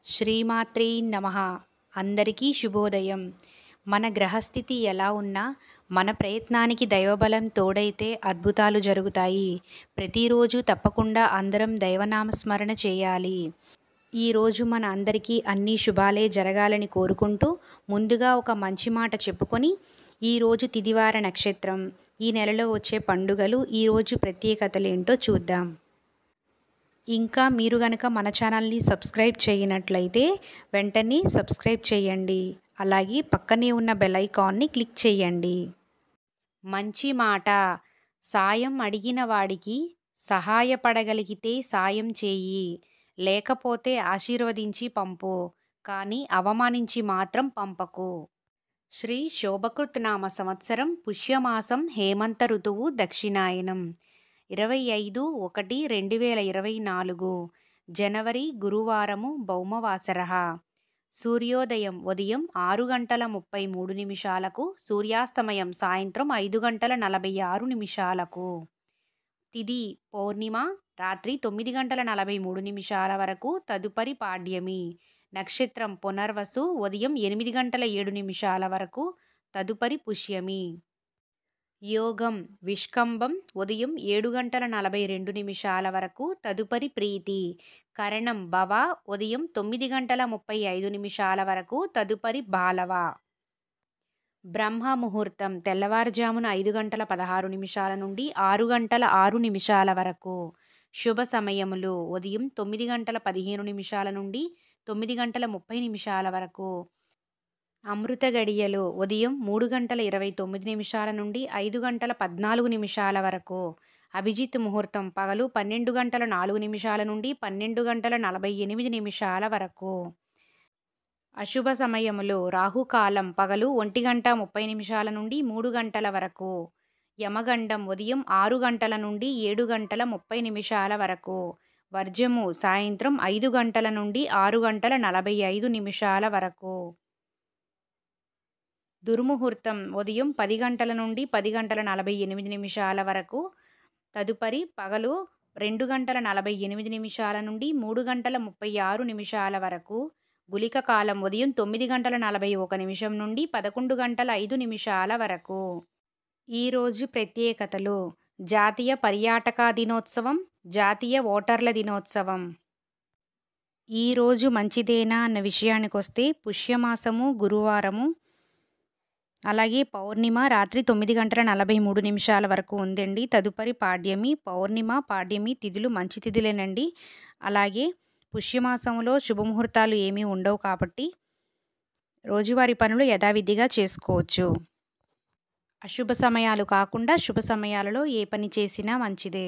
శ్రీమాత్రే నమః. అందరికీ శుభోదయం. మన గ్రహస్థితి ఎలా ఉన్నా మన ప్రయత్నానికి దైవబలం తోడైతే అద్భుతాలు జరుగుతాయి. ప్రతిరోజు తప్పకుండా అందరం దైవనామస్మరణ చేయాలి. ఈరోజు మన అందరికీ అన్ని శుభాలే జరగాలని కోరుకుంటూ ముందుగా ఒక మంచి మాట చెప్పుకొని ఈరోజు తిదివార నక్షత్రం, ఈ నెలలో వచ్చే పండుగలు, ఈరోజు ప్రత్యేకతలేంటో చూద్దాం. ఇంకా మీరు గనక మన ఛానల్ని సబ్స్క్రైబ్ చేయనట్లయితే వెంటనే సబ్స్క్రైబ్ చేయండి. అలాగే పక్కనే ఉన్న బెల్ ఐకాన్ని క్లిక్ చేయండి. మంచి మాట. సాయం అడిగిన వాడికి సహాయపడగలిగితే సాయం చేయి. లేకపోతే ఆశీర్వదించి పంపు. కానీ అవమానించి మాత్రం పంపకు. శ్రీ శోభకృత్ నామ సంవత్సరం పుష్యమాసం హేమంత ఋతువు దక్షిణాయనం 25/1/2024 జనవరి గురువారము భౌమవాసరః. సూర్యోదయం ఉదయం 6:33 సూర్యాస్తమయం సాయంత్రం 5:46 తిథి పౌర్ణిమ రాత్రి 9:43 వరకు, తదుపరి పాడ్యమి. నక్షత్రం పునర్వసు ఉదయం 8:07 వరకు, తదుపరి పుష్యమి. యోగం విష్కంభం ఉదయం 7:42 వరకు, తదుపరి ప్రీతి. కరణం భవ ఉదయం 9:35 వరకు, తదుపరి బాలవ. బ్రహ్మ ముహూర్తం తెల్లవారుజామున 5:16 నుండి 6:06 వరకు. శుభ సమయములు ఉదయం 9:15 నుండి 9:30 వరకు. అమృత గడియలు ఉదయం 3:29 నుండి 5:14 వరకు. అభిజిత్ ముహూర్తం పగలు 12:04 నుండి 12:48 వరకు. అశుభ సమయములు రాహుకాలం పగలు 1:30 నుండి 3 గంటల వరకు. యమగండం ఉదయం 6 గంటల నుండి 7:30 వరకు. వర్జము సాయంత్రం 5 గంటల నుండి 6:45 వరకు. దుర్ముహూర్తం ఉదయం 10 గంటల నుండి 10:48 వరకు, తదుపరి పగలు 2:48 నుండి 3:36 వరకు. గుళిక కాలం ఉదయం 9:41 నుండి 11:05 వరకు. ఈరోజు ప్రత్యేకతలు: జాతీయ పర్యాటక దినోత్సవం, జాతీయ ఓటర్ల దినోత్సవం. ఈరోజు మంచిదేనా అన్న విషయానికొస్తే పుష్యమాసము గురువారము, అలాగే పౌర్ణిమ రాత్రి 9:43 వరకు ఉందండి. తదుపరి పాడ్యమి. పౌర్ణిమ, పాడ్యమి తిథులు మంచి తిథులేనండి. అలాగే పుష్యమాసంలో శుభముహూర్తాలు ఏమీ ఉండవు కాబట్టి రోజువారీ పనులు యథావిధిగా చేసుకోవచ్చు. అశుభ సమయాలు కాకుండా శుభ సమయాలలో ఏ పని చేసినా మంచిదే.